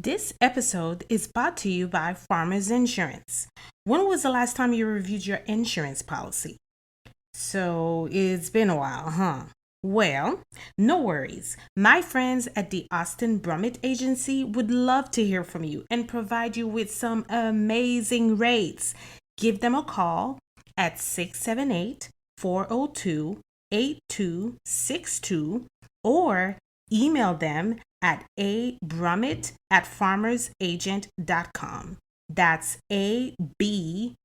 This episode is brought to you by Farmers Insurance. When was the last time you reviewed your insurance policy? So it's been a while, huh? Well, no worries. My friends at the Austin Brummett Agency would love to hear from you and provide you with some amazing rates. Give them a call at 678 402 8262 or email them at abrummett@farmersagent.com. That's ABRUMIT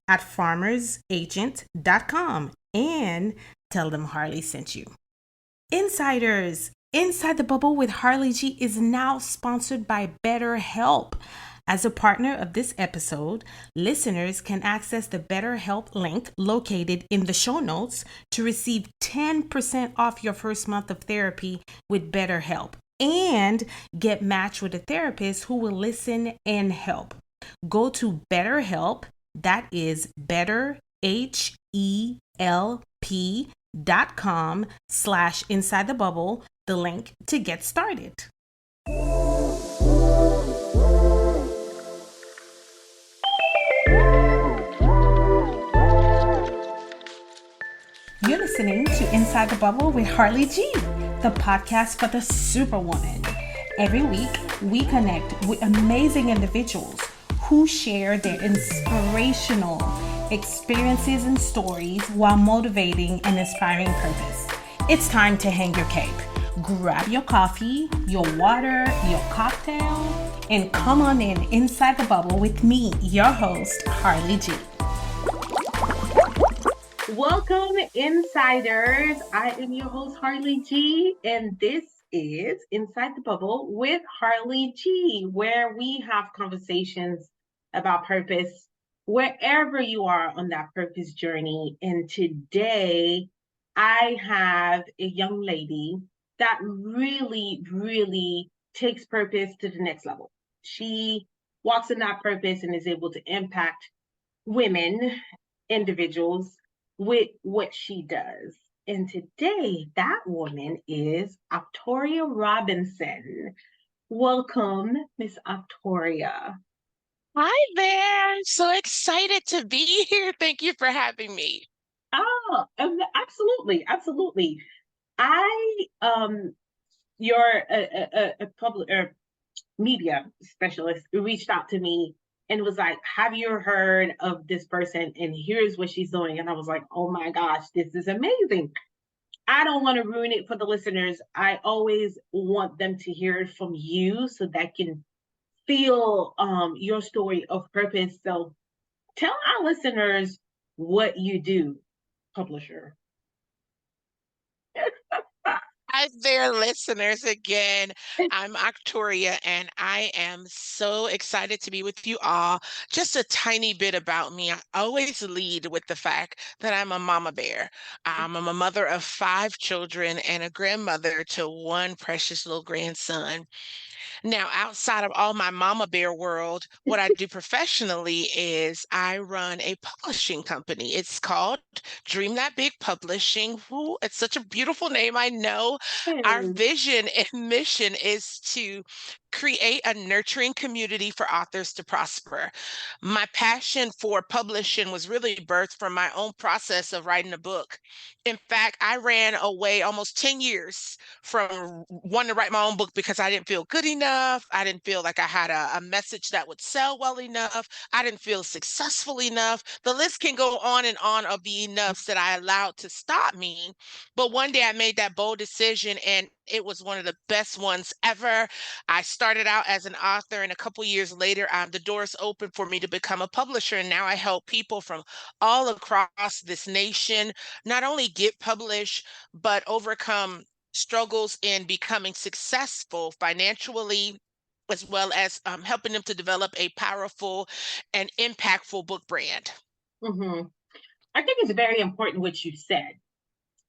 at farmersagent.com, and tell them Harley sent you. Insiders, Inside the Bubble with Harley G is now sponsored by BetterHelp. As a partner of this episode, listeners can access the BetterHelp link located in the show notes to receive 10% off your first month of therapy with BetterHelp and get matched with a therapist who will listen and help. Go to BetterHelp, that is BetterHelp.com/inside the bubble, the link to get started. You're listening to Inside the Bubble with Harley G, the podcast for the superwoman. Every week, we connect with amazing individuals who share their inspirational experiences and stories while motivating and inspiring purpose. It's time to hang your cape. Grab your coffee, your water, your cocktail, and come on in Inside the Bubble with me, your host, Harley G. Welcome, insiders. I am your host, Harley G, and this is Inside the Bubble with Harley G, where we have conversations about purpose wherever you are on that purpose journey. And today, I have a young lady that really takes purpose to the next level. She walks in that purpose and is able to impact women, individuals, with what she does. And today, that woman is Octoria Robinson. Welcome, Miss Octoria. Hi there. So excited to be here. Thank you for having me. Oh, absolutely. I you're a public or media specialist who reached out to me and was like, have you heard of this person? And here's what she's doing. And I was like, oh my gosh, this is amazing. I don't want to ruin it for the listeners. I always want them to hear it from you so that can feel your story of purpose. So tell our listeners what you do, publisher. Hi there, listeners. Again, I'm Octoria, and I am so excited to be with you all. Just a tiny bit about me. I always lead with the fact that I'm a mama bear. I'm a mother of 5 children and a grandmother to one precious little grandson. Now, outside of all my mama bear world, what I do professionally is I run a publishing company. It's called Dream That Big Publishing. Ooh, it's such a beautiful name, I know. Our Yes. vision and mission is to create a nurturing community for authors to prosper. My passion for publishing was really birthed from my own process of writing a book. In fact, I ran away almost 10 years from wanting to write my own book because I didn't feel good enough. I didn't feel like I had a message that would sell well enough. I didn't feel successful enough. The list can go on of the enoughs that I allowed to stop me. But one day I made that bold decision, and it was one of the best ones ever. I started out as an author, and a couple years later, the doors opened for me to become a publisher. And now I help people from all across this nation not only get published, but overcome struggles in becoming successful financially, as well as helping them to develop a powerful and impactful book brand. Mm-hmm. I think it's very important what you said.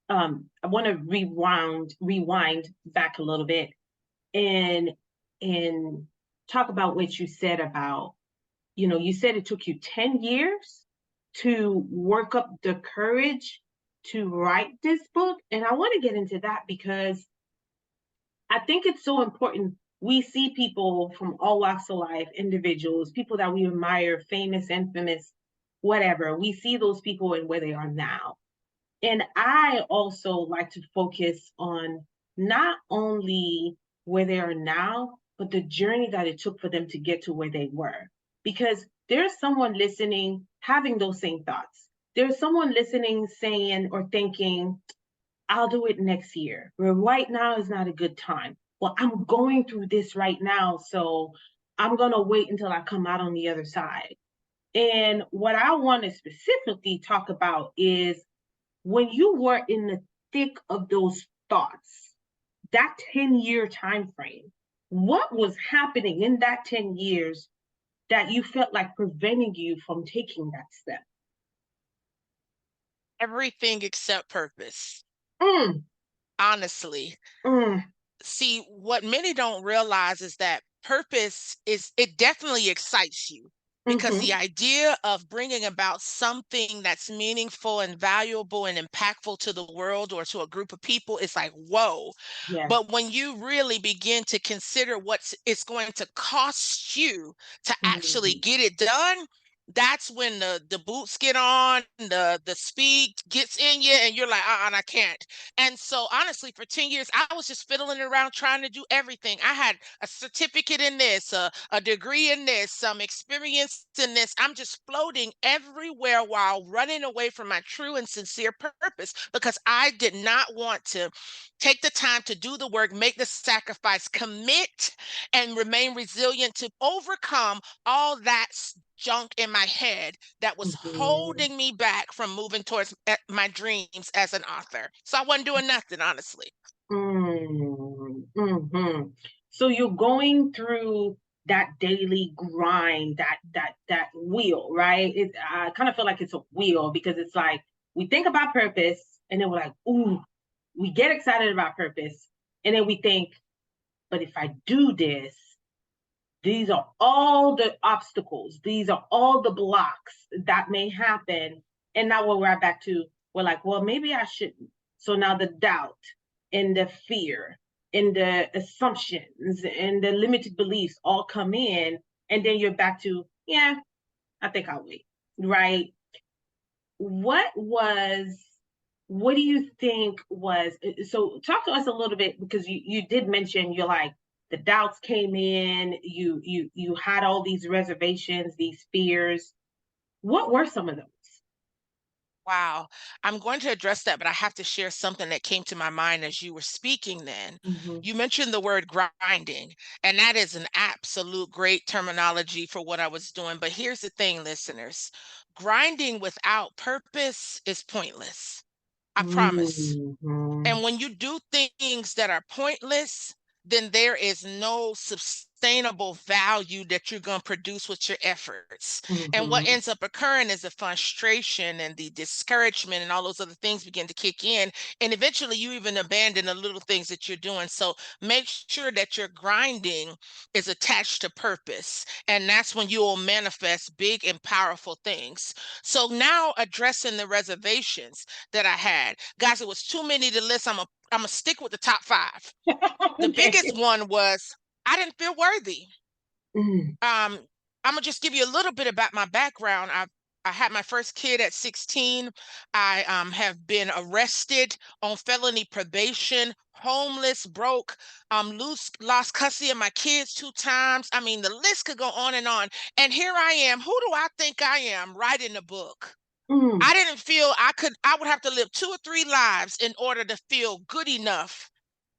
I want to rewind back a little bit and and talk about what you said about, you said it took you 10 years to work up the courage to write this book. And I want to get into that because I think it's so important. We see people from all walks of life, individuals, people that we admire, famous, infamous, whatever. We see those people and where they are now. And I also like to focus on not only where they are now, but the journey that it took for them to get to where they were. Because there's someone listening having those same thoughts. There's someone listening saying or thinking, I'll do it next year. Where right now is not a good time. Well, I'm going through this right now, so I'm going to wait until I come out on the other side. And what I want to specifically talk about is when you were in the thick of those thoughts, that 10-year time frame, what was happening in that 10 years that you felt like preventing you from taking that step? Everything except purpose, Mm, honestly. mm, See, what many don't realize is that purpose is, it definitely excites you, because the mm-hmm. idea of bringing about something that's meaningful and valuable and impactful to the world or to a group of people is like, whoa. Yes. But when you really begin to consider what it's going to cost you to actually Mm, get it done, that's when the boots get on, the speed gets in you, and you're like, I can't. And so, honestly, for 10 years, I was just fiddling around trying to do everything. I had a certificate in this, a degree in this, some experience in this. I'm just floating everywhere while running away from my true and sincere purpose, because I did not want to take the time to do the work, make the sacrifice, commit, and remain resilient to overcome all that junk in my head that was mhm, holding me back from moving towards my dreams as an author. So I wasn't doing nothing, honestly. mhm. So you're going through that daily grind, that wheel, right? I kind of feel like it's a wheel because it's like we think about purpose and then we're like, ooh, we get excited about purpose, and then we think, but if I do this, these are all the obstacles, these are all the blocks that may happen. And now we're right back to, we're like, well, maybe I shouldn't. So now the doubt and the fear and the assumptions and the limited beliefs all come in. And then you're back to, yeah, I think I'll wait. Right. What was, what do you think was, so talk to us a little bit, because you did mention you're like, the doubts came in, you had all these reservations, these fears. What were some of those? Wow. I'm going to address that, but I have to share something that came to my mind as you were speaking then. Mm-hmm. You mentioned the word grinding, and that is an absolute great terminology for what I was doing. But here's the thing, listeners, grinding without purpose is pointless. I promise. Mm-hmm. And when you do things that are pointless, then there is no sustainable value that you're going to produce with your efforts. And what Mm-hmm. ends up occurring is the frustration and the discouragement and all those other things begin to kick in. And eventually you even abandon the little things that you're doing. So make sure that your grinding is attached to purpose. And that's when you will manifest big and powerful things. So now addressing the reservations that I had. Guys, it was too many to list. I'm gonna stick with the top five. The biggest Okay. one was I didn't feel worthy. Mm, um I'm gonna just give you a little bit about my background. I had my first kid at 16. I have been arrested on felony probation, homeless, broke, lost custody of my kids 2 times. I mean, the list could go on and on. And here I am. Who do I think I am, writing a book? mm, I didn't feel I would have to live 2 or 3 lives in order to feel good enough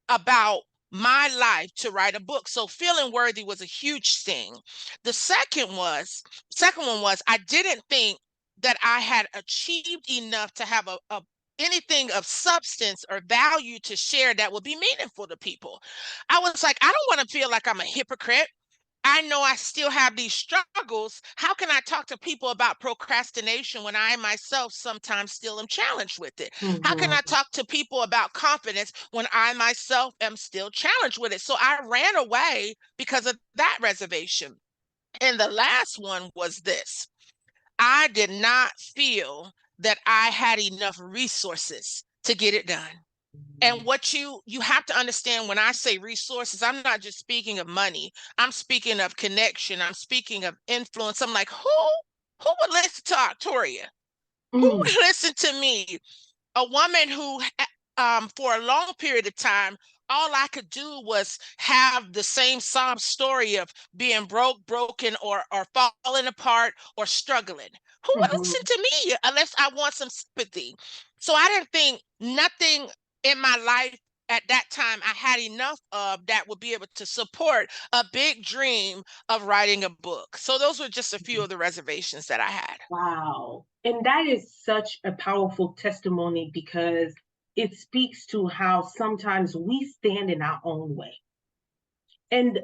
about my life to write a book. So feeling worthy was a huge thing. The second one was I didn't think that I had achieved enough to have a anything of substance or value to share that would be meaningful to people. I was like, I don't want to feel like I'm a hypocrite. I know I still have these struggles. How can I talk to people about procrastination when I myself sometimes still am challenged with it? How can I mhm. talk to people about confidence when I myself am still challenged with it? So I ran away because of that reservation. And the last one was this: I did not feel that I had enough resources to get it done. And what you have to understand, when I say resources, I'm not just speaking of money. I'm speaking of connection. I'm speaking of influence. I'm like, who would listen to Victoria? Who Mm, would listen to me? A woman who for a long period of time, all I could do was have the same sob story of being broke, broken, or falling apart or struggling. Who would listen mhm. to me unless I want some sympathy? So I didn't think nothing in my life at that time I had enough of that would be able to support a big dream of writing a book. So those were just a few of the reservations that I had. Wow. And that is such a powerful testimony because it speaks to how sometimes we stand in our own way. And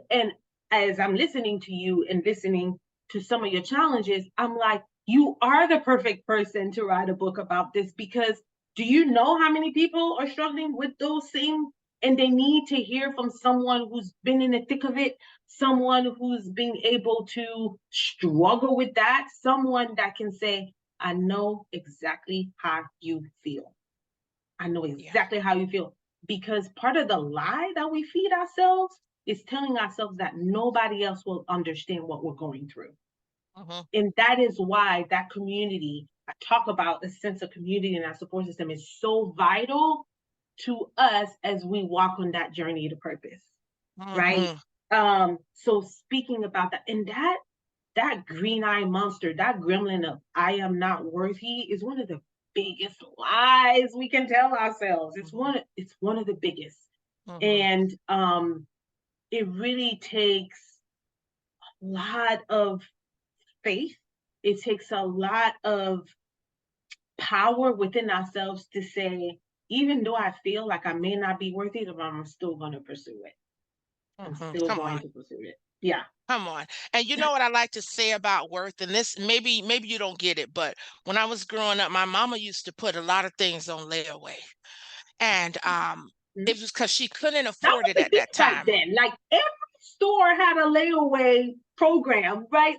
as I'm listening to you and listening to some of your challenges, I'm like, you are the perfect person to write a book about this because do you know how many people are struggling with those same and they need to hear from someone who's been in the thick of it, someone who's been able to struggle with that, someone that can say, I know exactly how you feel. I know Yeah. exactly how you feel. Because part of the lie that we feed ourselves is telling ourselves that nobody else will understand what we're going through. Hmm. And that is why that community, I talk about a sense of community and our support system is so vital to us as we walk on that journey to purpose, right? Hmm. So speaking about that, and that green eye monster, that gremlin of I am not worthy is one of the biggest lies we can tell ourselves. Hmm. It's one of the biggest. Hmm. And it really takes a lot of faith. It takes a lot of power within ourselves to say, even though I feel like I may not be worthy, I'm still going to pursue it. I'm Hmm. still Come going on. to pursue it. Yeah. Come on. And you know what I like to say about worth, and this maybe you don't get it, but when I was growing up, my mama used to put a lot of things on layaway. And Mhm. it was because she couldn't That afford was it the at thing that back time. then. Like every store had a layaway program, right?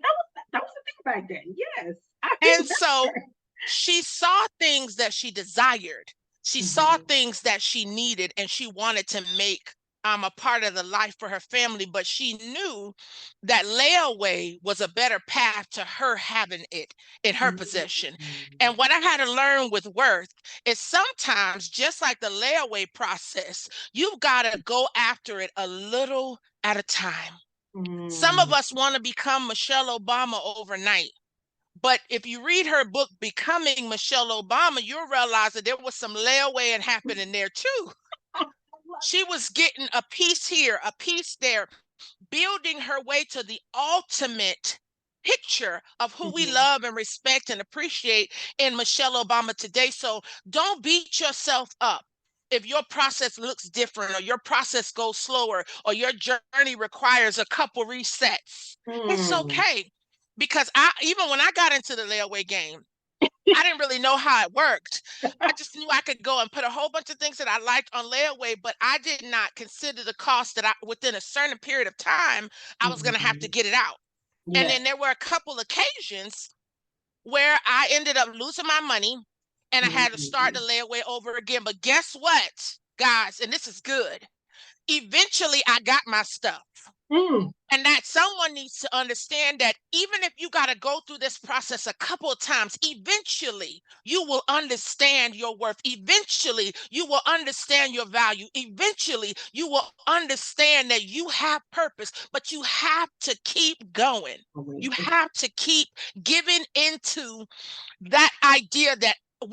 That was the thing back then. Yes, I And so remember. she saw things that she desired. She saw Mhm, things that she needed and she wanted to make a part of the life for her family, but she knew that layaway was a better path to her having it in her possession. mhm, And what I had to learn with worth is sometimes, just like the layaway process, you've got to go after it a little at a time. Some of mhm, us want to become Michelle Obama overnight. But if you read her book, Becoming Michelle Obama, you'll realize that there was some layaway and happening there too. She was getting a piece here, a piece there, building her way to the ultimate picture of who we mhm, love and respect and appreciate in Michelle Obama today. So don't beat yourself up if your process looks different or your process goes slower or your journey requires a couple resets. It's mhm, okay. Because I even when I got into the layaway game, I didn't really know how it worked. I just knew I could go and put a whole bunch of things that I liked on layaway, but I did not consider the cost that I within a certain period of time I was going to have to mhm. get it out. And Yes. then there were a couple occasions where I ended up losing my money and I had to start the Mhm, layaway over again. But guess what, guys? And this is good. Eventually, I got my stuff. mm. And that someone needs to understand that even if you got to go through this process a couple of times, eventually you will understand your worth. Eventually you will understand your value. Eventually you will understand that you have purpose, but you have to keep going. You have to keep giving into that idea that who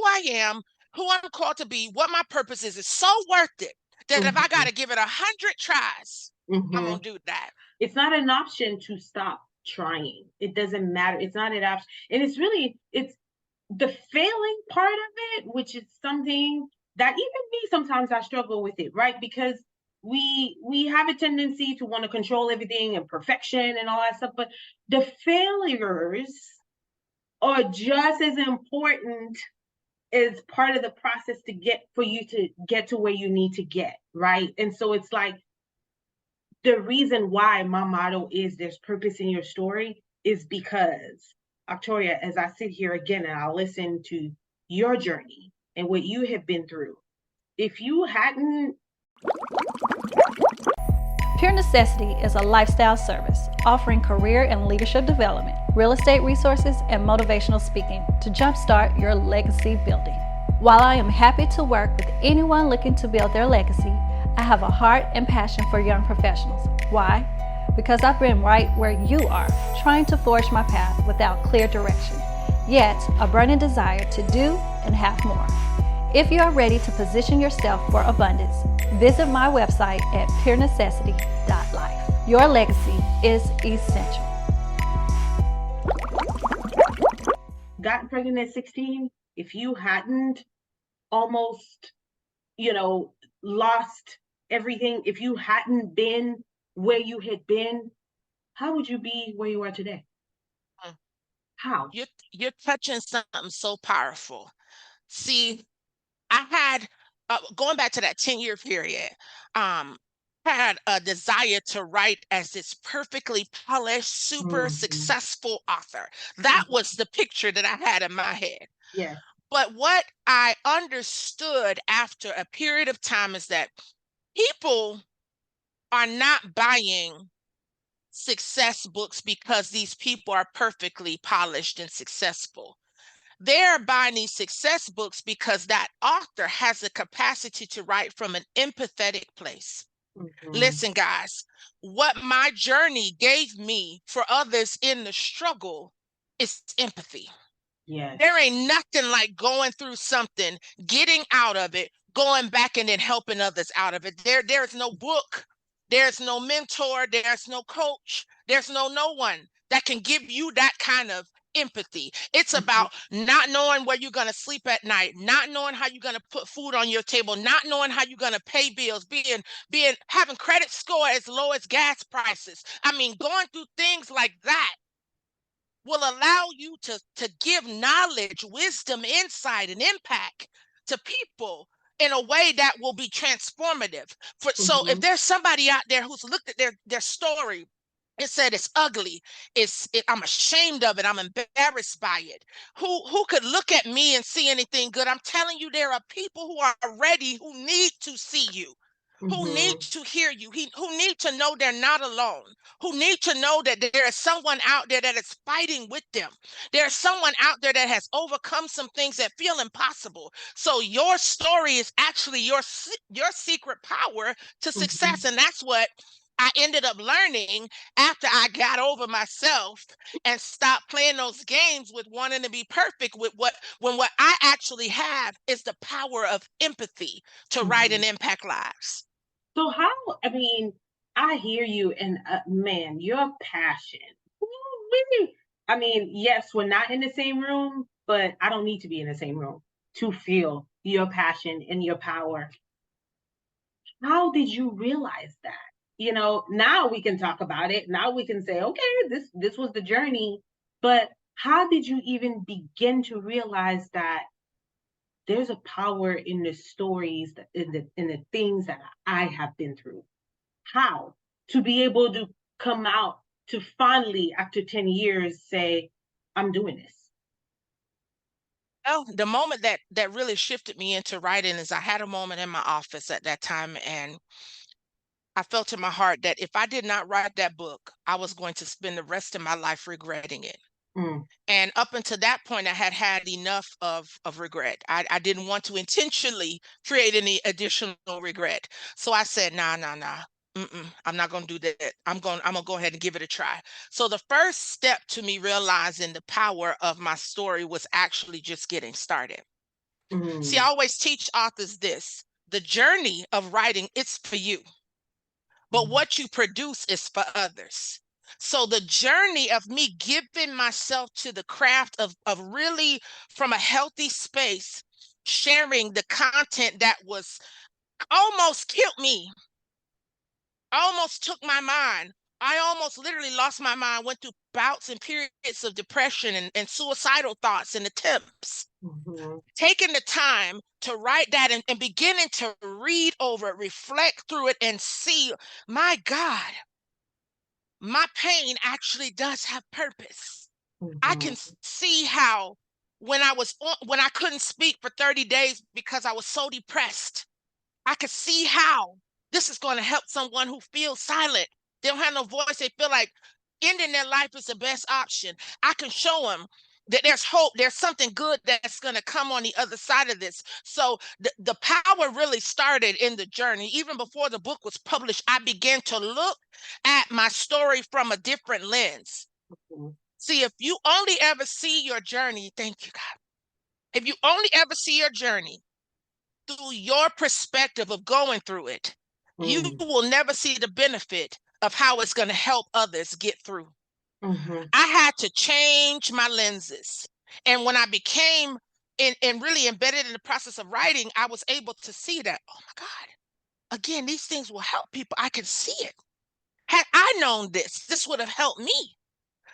I am, who I'm called to be, what my purpose is so worth it that if I got Mhm, to give it 100 tries, I'm gonna mhm. do that. It's not an option to stop trying. It doesn't matter. It's not an option. And it's the failing part of it, which is something that even me sometimes I struggle with it, right? Because we have a tendency to want to control everything and perfection and all that stuff, but the failures are just as important as part of the process to get for you to get to where you need to get, right? And so it's like the reason why my motto is there's purpose in your story is because Victoria, as I sit here again and I listen to your journey and what you have been through, if you hadn't. Pure Necessity is a lifestyle service offering career and leadership development, real estate resources, and motivational speaking to jumpstart your legacy building. While I am happy to work with anyone looking to build their legacy, I have a heart and passion for young professionals. Why? Because I've been right where you are, trying to forge my path without clear direction, yet a burning desire to do and have more. If you are ready to position yourself for abundance, visit my website at purenecessity.life. Your legacy is essential. Got pregnant at 16, if you hadn't almost, lost everything, if you hadn't been where you had been, how would you be where you are today? Mm. How? You're touching something so powerful. See, I had going back to that 10-year period, um, had a desire to write as this perfectly polished, super Mhm. successful author. That was the picture that I had in my head. Yes. But what I understood after a period of time is that people are not buying success books because these people are perfectly polished and successful. They're buying these success books because that author has the capacity to write from an empathetic place. Mhm. Listen, guys, what my journey gave me for others in the struggle is empathy. Yes. There ain't nothing like going through something, getting out of it, going back and then helping others out of it. There's no book, there's no mentor, there's no coach, there's no one that can give you that kind of empathy. It's Mhm. about not knowing where you're going to sleep at night, not knowing how you're going to put food on your table, not knowing how you're going to pay bills, being having credit score as low as gas prices. I mean, going through things like that will allow you to give knowledge, wisdom, insight, and impact to people in a way that will be transformative. So if Mhm. there's somebody out there who's looked at their story, it said it's ugly, I'm ashamed of it, I'm embarrassed by it. Who could look at me and see anything good? I'm telling you, there are people who are ready, who need to see you, who need Mhm. to hear you, who need to know they're not alone, who need to know that there is someone out there that is fighting with them. There's someone out there that has overcome some things that feel impossible. So your story is actually your secret power to success, Mhm. and that's what I ended up learning after I got over myself and stopped playing those games with wanting to be perfect with what I actually have is the power of empathy to write and Mhm. impact lives. So how? I mean, I hear you, and man, your passion. Woo-wee. I mean, yes, we're not in the same room, but I don't need to be in the same room to feel your passion and your power. How did you realize that? Now we can talk about it. Now we can say, okay, this was the journey. But how did you even begin to realize that there's a power in the stories, in the things that I have been through? How to be able to come out to finally, after 10 years, say, I'm doing this? Oh, the moment that really shifted me into writing is I had a moment in my office at that time, and I felt in my heart that if I did not write that book, I was going to spend the rest of my life regretting it. Mm, And up until that point, I had had enough of regret. I didn't want to intentionally create any additional regret. So I said, nah, nah, nah. I'm not going to do that. I'm gonna go ahead and give it a try. So the first step to me realizing the power of my story was actually just getting started. See, I mm, always teach authors this: the journey of writing, it's for you, but mm, what you produce is for others. So the journey of me giving myself to the craft of really from a healthy space, sharing the content that was almost killed me, almost took my mind. I almost literally lost my mind, went through bouts and periods of depression and suicidal thoughts and attempts. mhm, Taking the time to write that and beginning to read over it, reflect through it, and see, my God, my pain actually does have purpose. I can mhm, see how when I couldn't speak for 30 days because I was so depressed, I could see how this is going to help someone who feels silent. They don't have no voice. They feel like ending their life is the best option. I can show them that there's hope. There's something good that's going to come on the other side of this. So the power really started in the journey. Even before the book was published, I began to look at my story from a different lens. Mm-hmm. See, if you only ever see your journey, thank you, God. If you only ever see your journey through your perspective of going through it, you will never see the benefit of how it's going to help others get through. Mm-hmm. I had to change my lenses. And when I became and really embedded in the process of writing, I was able to see that, oh my God, again, these things will help people. I can see it. Had I known this would have helped me.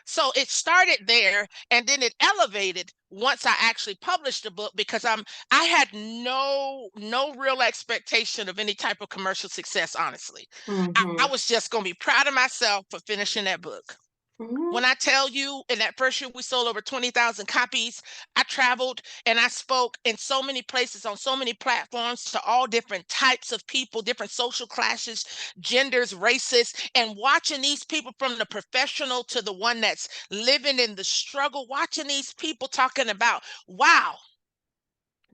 So it started there, and then it elevated once I actually published the book, because I had no real expectation of any type of commercial success, honestly. I Mm-hmm. was just going to be proud of myself for finishing that book. Mm-hmm. When I tell you, in that first year we sold over 20,000 copies, I traveled and I spoke in so many places on so many platforms to all different types of people, different social classes, genders, races, and watching these people, from the professional to the one that's living in the struggle, watching these people talking about, wow,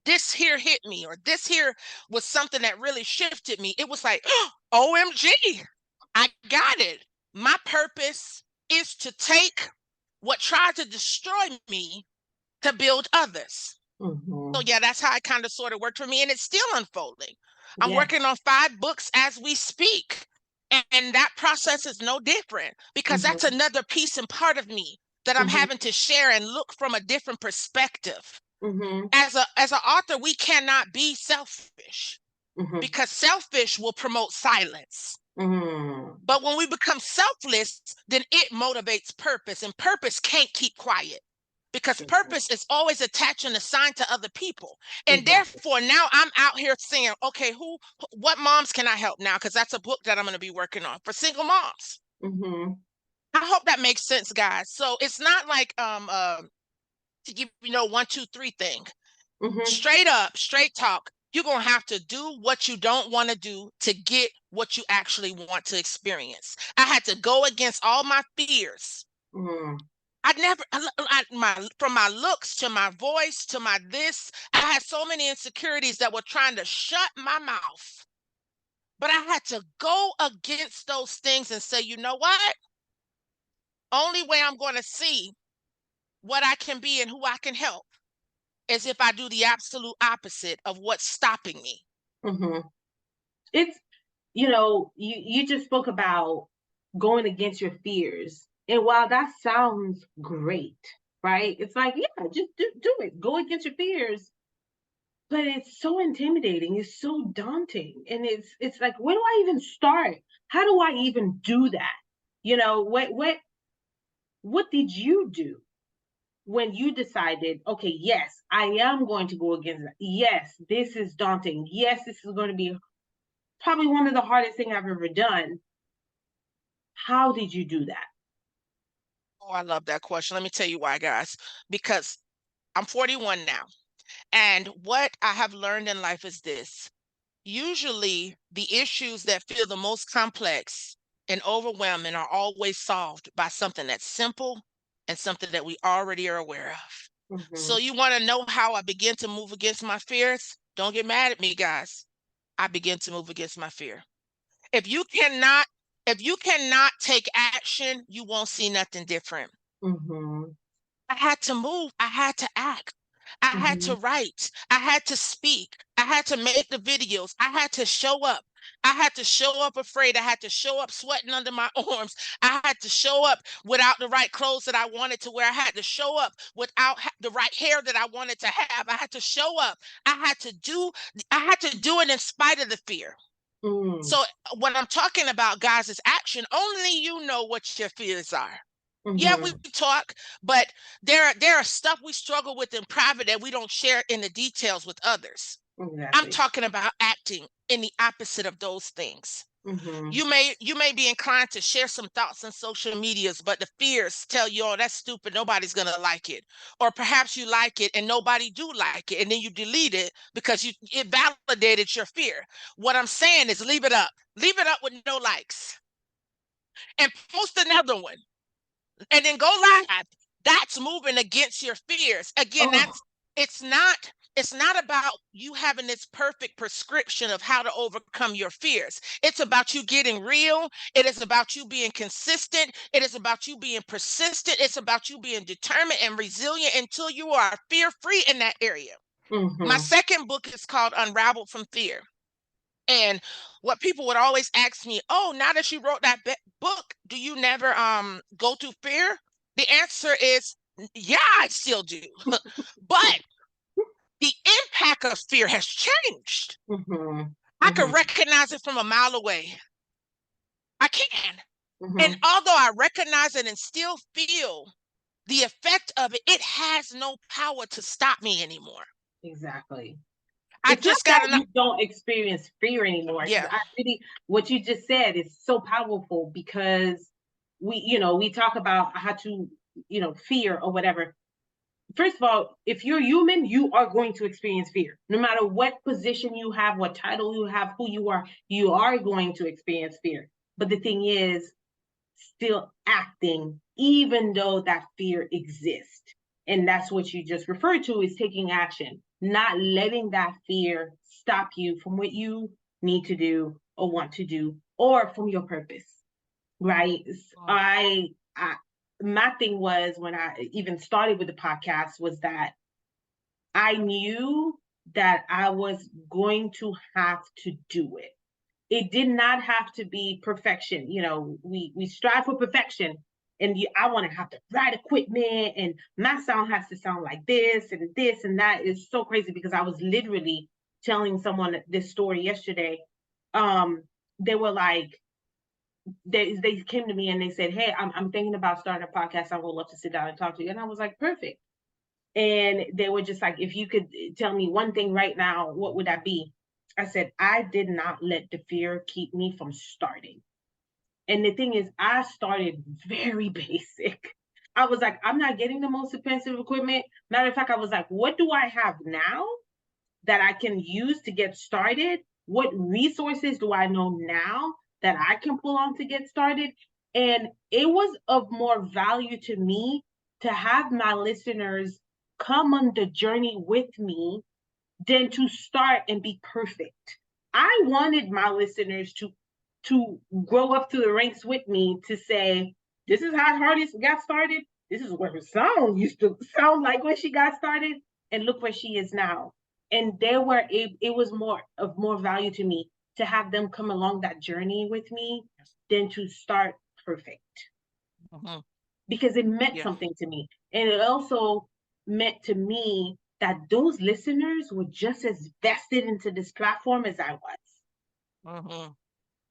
this here hit me, or this here was something that really shifted me. It was like, OMG, I got it. My purpose is to take what tried to destroy me to build others. Mm-hmm. So yeah, that's how it kind of sort of worked for me, and it's still unfolding. I'm Yes. working on 5 books as we speak, and that process is no different, because that's Mm-hmm. another piece and part of me that I'm Mm-hmm. having to share and look from a different perspective. Mm-hmm. As an author, we cannot be selfish, Mm-hmm. because selfish will promote silence. Mm-hmm. But when we become selfless, then it motivates purpose, and purpose can't keep quiet, because purpose is always attached and assigned to other people. And Exactly. therefore, now I'm out here saying, okay, what moms can I help now? Because that's a book that I'm going to be working on for single moms. Mm-hmm. I hope that makes sense, guys. So it's not like to give 1, 2, 3 thing. Mm-hmm. Straight up, straight talk. You're going to have to do what you don't want to do to get what you actually want to experience. I had to go against all my fears. Mm-hmm. I never, from my looks to my voice to my this, I had so many insecurities that were trying to shut my mouth. But I had to go against those things and say, you know what? Only way I'm going to see what I can be and who I can help is if I do the absolute opposite of what's stopping me. Mm-hmm. It's, you just spoke about going against your fears. And while that sounds great, right? It's like, yeah, just do it. Go against your fears. But it's so intimidating. It's so daunting. And it's like, where do I even start? How do I even do that? What did you do when you decided, okay, yes, I am going to go against that. Yes, this is daunting. Yes, this is going to be probably one of the hardest things I've ever done. How did you do that? Oh, I love that question. Let me tell you why, guys. Because I'm 41 now. And what I have learned in life is this: usually, the issues that feel the most complex and overwhelming are always solved by something that's simple and something that we already are aware of. So, Mm-hmm. you want to know how I begin to move against my fears? Don't get mad at me, guys. I begin to move against my fear. If you cannot, if you cannot take action, you won't see nothing different. Mm-hmm. I had to move. I had to act. I had Mm-hmm. to write. I had to speak. I had to make the videos. I had to show up. I had to show up afraid. I had to show up sweating under my arms. I had to show up without the right clothes that I wanted to wear. I had to show up without the right hair that I wanted to have. I had to show up. I had to do I had to do it in spite of the fear. Mm-hmm. So when I'm talking about, guys, is action. Only you know what your fears are. Yeah, we Mm-hmm. talk, but there are stuff we struggle with in private that we don't share in the details with others. I'm Exactly. talking about acting in the opposite of those things. Mm-hmm. You may be inclined to share some thoughts on social medias, but the fears tell you, oh, that's stupid, nobody's gonna like it. Or perhaps you like it and nobody do like it, and then you delete it because it validated your fear. What I'm saying is leave it up. Leave it up with no likes. And post another one. And then go live. That's moving against your fears. Again, Oh. it's not about you having this perfect prescription of how to overcome your fears. It's about you getting real. It is about you being consistent. It is about you being persistent. It's about you being determined and resilient until you are fear-free in that area. My Mm-hmm. second book is called Unraveled from Fear. And what people would always ask me, oh, now that you wrote that book, do you never go through fear? The answer is yeah, I still do. But the impact of fear has changed. Mm-hmm. I can Mm-hmm. recognize it from a mile away. I can. And Mm-hmm. although I recognize it and still feel the effect of it, it has no power to stop me anymore. Exactly. I It's not just got that enough. you don't experience fear anymore. Yeah. I really, what you just said is so powerful because we talk about how to, fear or whatever. First of all, if you're human, you are going to experience fear. No matter what position you have, what title you have, who you are going to experience fear. But the thing is, still acting, even though that fear exists. And that's what you just referred to is taking action, not letting that fear stop you from what you need to do or want to do or from your purpose. Right. I my thing was when I even started with the podcast was that I knew that I was going to have to do it. It did not have to be perfection. We strive for perfection, and I want to have the right equipment, and my sound has to sound like this and that. Is so crazy because I was literally telling someone this story yesterday. They were like, they came to me and they said, "Hey, I'm thinking about starting a podcast. I would love to sit down and talk to you." And I was like, "Perfect." And they were just like, "If you could tell me one thing right now, what would that be?" I said, "I did not let the fear keep me from starting." And the thing is, I started very basic. I was like, I'm not getting the most expensive equipment. Matter of fact, I was like, what do I have now that I can use to get started? What resources do I know now that I can pull on to get started? And it was of more value to me to have my listeners come on the journey with me than to start and be perfect. I wanted my listeners to grow up through the ranks with me to say, this is how Hardy got started. This is what her song used to sound like when she got started, and look where she is now. And it was more value to me to have them come along that journey with me than to start perfect Mhm. because it meant Yeah. something to me. And it also meant to me that those listeners were just as vested into this platform as I was. Mhm.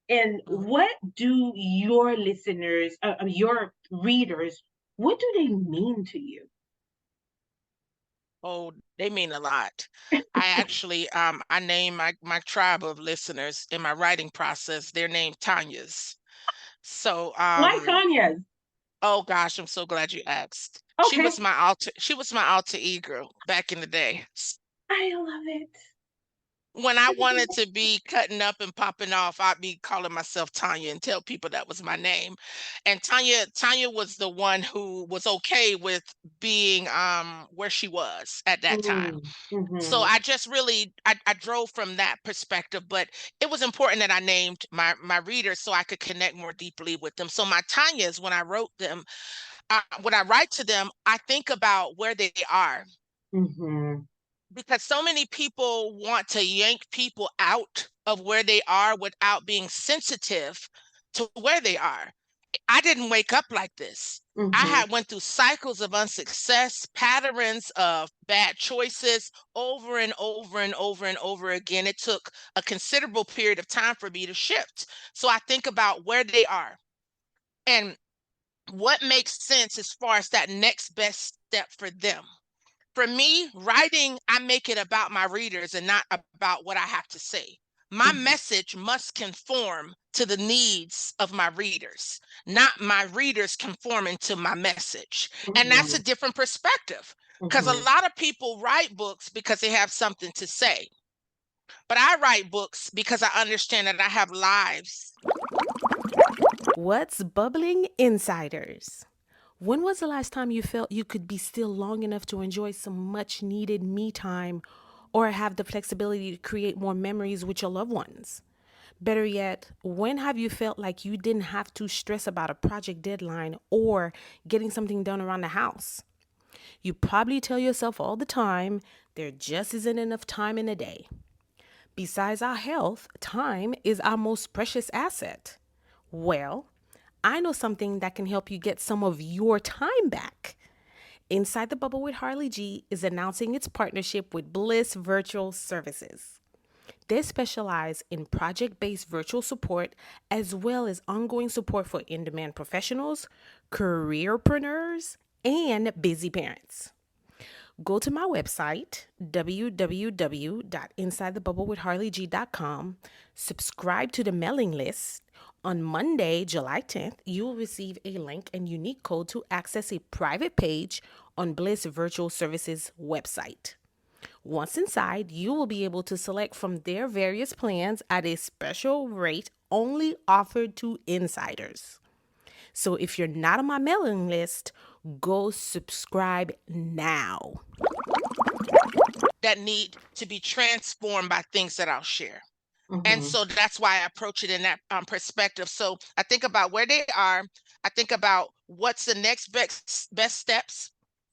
And Mhm. what do your listeners, your readers, what do they mean to you? Oh, they mean a lot. I actually I name my tribe of listeners in my writing process. They're named Tanya's. So Why Tanya's? oh gosh, I'm so glad you asked. Okay, She was my alter ego back in the day. I love it. When I wanted to be cutting up and popping off, I'd be calling myself Tanya and tell people that was my name. And Tanya was the one who was okay with being where she was at that time. So Mm-hmm. I just really I drove from that perspective, but it was important that I named my readers so I could connect more deeply with them. So my Tanyas, when I wrote them, when I write to them, I think about where they are Mm-hmm. because so many people want to yank people out of where they are without being sensitive to where they are. I didn't wake up like this. I Mm-hmm. had went through cycles of unsuccess, patterns of bad choices over and over and over and over again. It took a considerable period of time for me to shift. So I think about where they are and what makes sense as far as that next best step for them. For me, writing, I make it about my readers and not about what I have to say. My message must conform to the needs of my readers, not my readers conforming to my message. And that's a different perspective, because a lot of people write books because they have something to say. But I write books because I understand that I have lives. What's bubbling, insiders? When was the last time you felt you could be still long enough to enjoy some much needed me time or have the flexibility to create more memories with your loved ones? Better yet, when have you felt like you didn't have to stress about a project deadline or getting something done around the house? You probably tell yourself all the time there just isn't enough time in a day. Besides our health, time is our most precious asset. Well, I know something that can help you get some of your time back. Inside the Bubble with Harley G is announcing its partnership with Bliss Virtual Services. They specialize in project based virtual support as well as ongoing support for in demand professionals, careerpreneurs, and busy parents. Go to my website, www.insidethebubblewithharleyg.com, subscribe to the mailing list. On Monday, July 10th, you will receive a link and unique code to access a private page on Bliss Virtual Services website. Once inside, you will be able to select from their various plans at a special rate only offered to insiders. So if you're not on my mailing list, go subscribe now. That need to be transformed by things that I'll share. And so that's why I approach it in that perspective. So I think about where they are. I think about what's the next best steps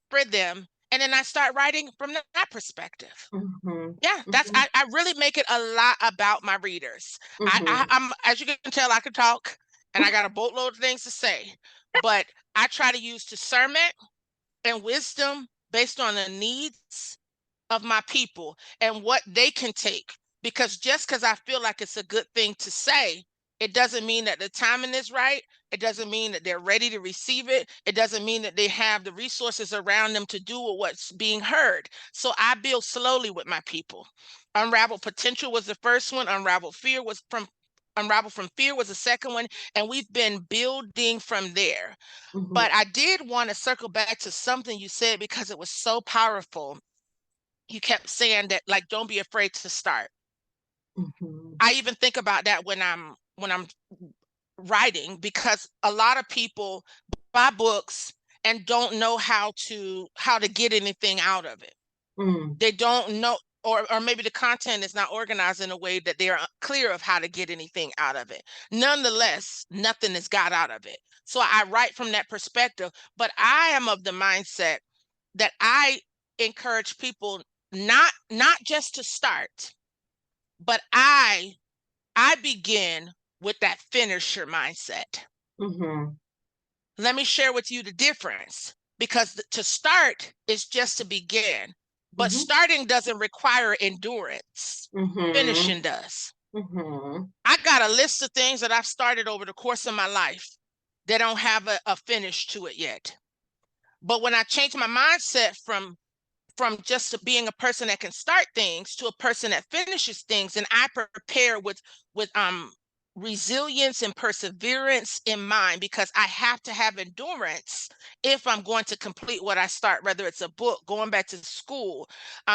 for them. And then I start writing from that perspective. Yeah, I really make it a lot about my readers. I'm, as you can tell, I can talk and I got a boatload of things to say, but I try to use discernment and wisdom based on the needs of my people and what they can take. Because just because I feel like it's a good thing to say, it doesn't mean that the timing is right. It doesn't mean that they're ready to receive it. It doesn't mean that they have the resources around them to do what's being heard. So I build slowly with my people. Unravel Potential was the first one. Unravel from Fear was the second one. And we've been building from there. But I did want to circle back to something you said because it was so powerful. You kept saying that, like, don't be afraid to start. I even think about that when I'm writing, because a lot of people buy books and don't know how to get anything out of it. They don't know, or maybe the content is not organized in a way that they are clear of how to get anything out of it. Nonetheless, nothing is got out of it. So I write from that perspective, but I am of the mindset that I encourage people not just to start, but I begin with that finisher mindset. Let me share with you the difference, because to start is just to begin, but starting doesn't require endurance. Finishing does. I got a list of things that I've started over the course of my life that don't have a finish to it yet. But when I changed my mindset from just being a person that can start things to a person that finishes things, and I prepare with resilience and perseverance in mind, because I have to have endurance if I'm going to complete what I start, whether it's a book, going back to school,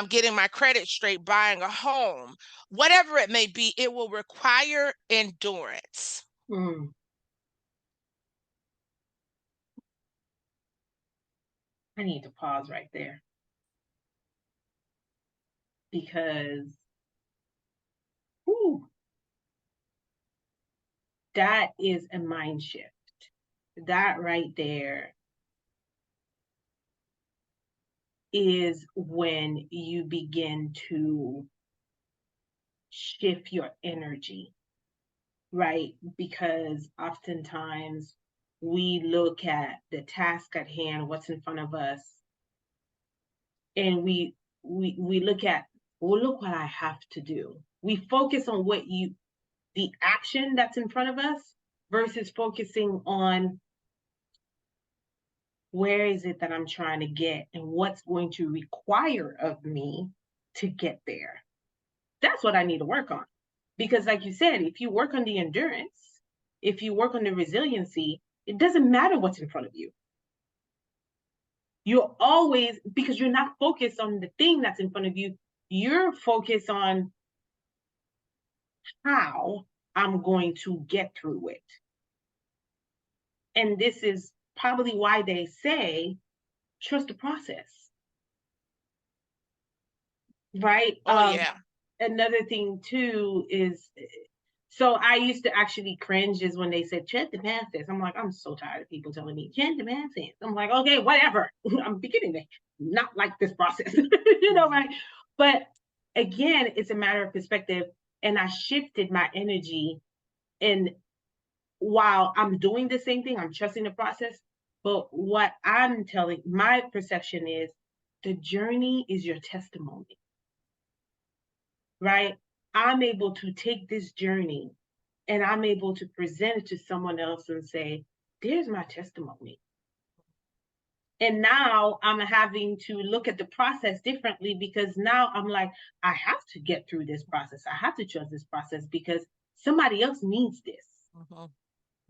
getting my credit straight, buying a home, whatever it may be, it will require endurance. I need to pause right there, because that is a mind shift. That right there is when you begin to shift your energy, right? Because oftentimes we look at the task at hand, what's in front of us, and we look at, well, look what I have to do. We focus on the action that's in front of us versus focusing on where is it that I'm trying to get and what's going to require of me to get there. That's what I need to work on. Because, like you said, if you work on the endurance, if you work on the resiliency, it doesn't matter what's in front of you. You're always, because you're not focused on the thing that's in front of you, you're focused on how I'm going to get through it. And this is probably why they say trust the process, right? Oh yeah. Another thing too is, so I used to actually cringe is when they said trust the process. I'm like, I'm so tired of people telling me trust the process. I'm like, okay, whatever. I'm beginning to not like this process, right? But again, it's a matter of perspective, and I shifted my energy. And while I'm doing the same thing, I'm trusting the process. But what I'm telling, my perception is the journey is your testimony, right? I'm able to take this journey and I'm able to present it to someone else and say, there's my testimony. And now I'm having to look at the process differently, because now I'm like, I have to get through this process. I have to trust this process because somebody else needs this. Mm-hmm.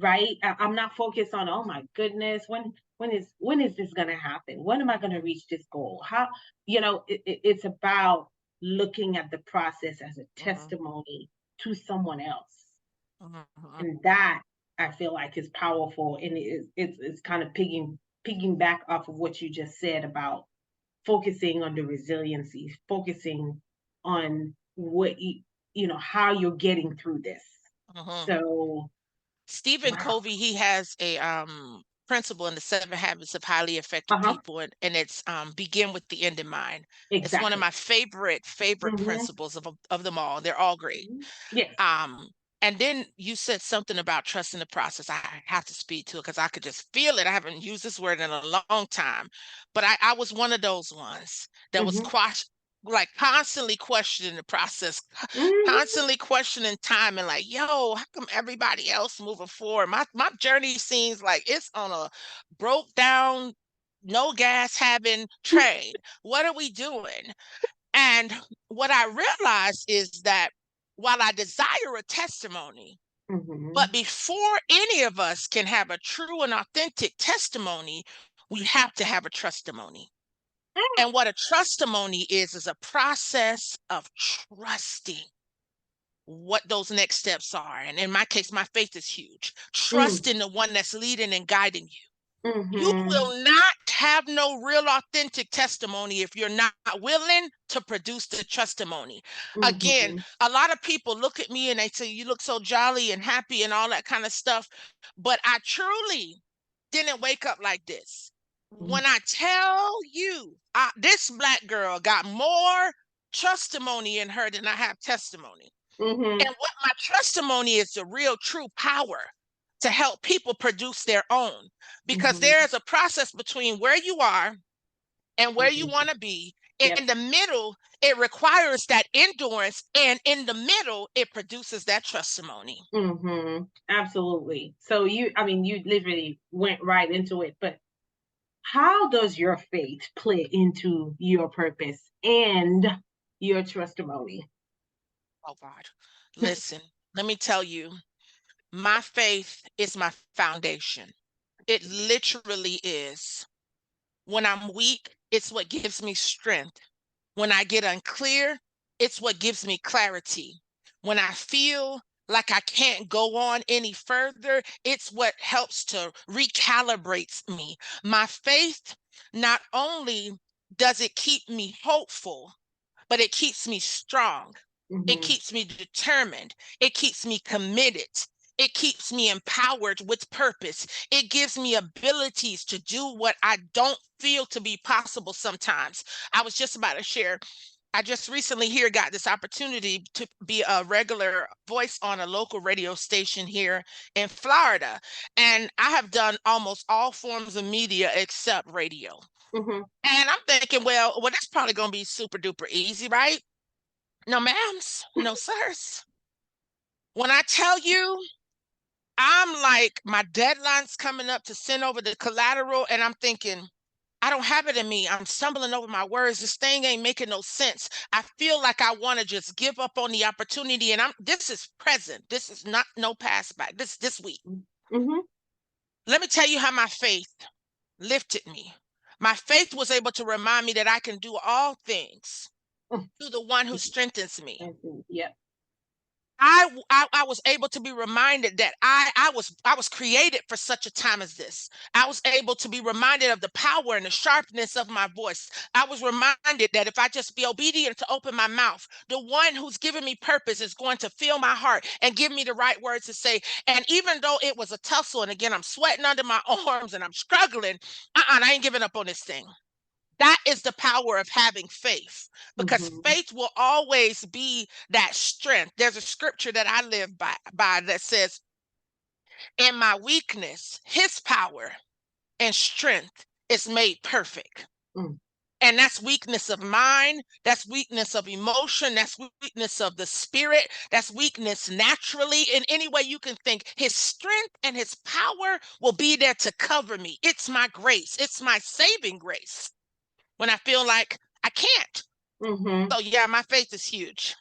Right? I'm not focused on, oh my goodness, when is this going to happen? When am I going to reach this goal? How, it's about looking at the process as a testimony to someone else. And that, I feel like, is powerful, and it's kind of pigging back off of what you just said about focusing on the resiliency, focusing on what how you're getting through this. So Stephen wow. Covey, he has a principle in the 7 Habits of Highly Effective People, and it's begin with the end in mind. It's one of Exactly. my favorite principles of them all. They're all great. Yes. And then you said something about trusting the process. I have to speak to it because I could just feel it. I haven't used this word in a long time, but I was one of those ones that was like constantly questioning the process, constantly questioning time, and like, yo, how come everybody else moving forward? My journey seems like it's on a broke down, no gas having train. What are we doing? And what I realized is that while I desire a testimony, but before any of us can have a true and authentic testimony, we have to have a trustimony. And what a trustimony is a process of trusting what those next steps are. And in my case, my faith is huge. Trust in the one that's leading and guiding you. You will not have no real authentic testimony if you're not willing to produce the testimony. Again, a lot of people look at me and they say, you look so jolly and happy and all that kind of stuff. But I truly didn't wake up like this. When I tell you, this Black girl got more testimony in her than I have testimony. And what my testimony is, the real true power to help people produce their own, because there is a process between where you are and where you want to be. In the middle, it requires that endurance, and in the middle, it produces that testimony. Absolutely. So you literally went right into it. But how does your faith play into your purpose and your testimony? Oh God, listen, let me tell you, my faith is my foundation. It literally is. When I'm weak, it's what gives me strength. When I get unclear, it's what gives me clarity. When I feel like I can't go on any further, it's what helps to recalibrate me. My faith not only does it keep me hopeful, but it keeps me strong. It keeps me determined. It keeps me committed. It keeps me empowered with purpose. It gives me abilities to do what I don't feel to be possible sometimes. I was just about to share. I just recently here got this opportunity to be a regular voice on a local radio station here in Florida. And I have done almost all forms of media except radio. And I'm thinking, well, that's probably going to be super duper easy, right? No, ma'ams, no, sirs. When I tell you, I'm like, my deadline's coming up to send over the collateral, and I'm thinking, I don't have it in me. I'm stumbling over my words. This thing ain't making no sense. I feel like I want to just give up on the opportunity. And this is present. This is not no past back. This week. Mm-hmm. Let me tell you how my faith lifted me. My faith was able to remind me that I can do all things through the one who strengthens me. Yep. I was able to be reminded that I was created for such a time as this. I was able to be reminded of the power and the sharpness of my voice. I was reminded that if I just be obedient to open my mouth, the one who's given me purpose is going to fill my heart and give me the right words to say. And even though it was a tussle, and again I'm sweating under my arms and I'm struggling, I ain't giving up on this thing. That is the power of having faith, because Mm-hmm. faith will always be that strength. There's a scripture that I live by that says, in my weakness, his power and strength is made perfect. Mm. And that's weakness of mind, that's weakness of emotion, that's weakness of the spirit, that's weakness naturally in any way you can think. His strength and his power will be there to cover me. It's my grace, it's my saving grace when I feel like I can't. Mm-hmm. So yeah, my faith is huge.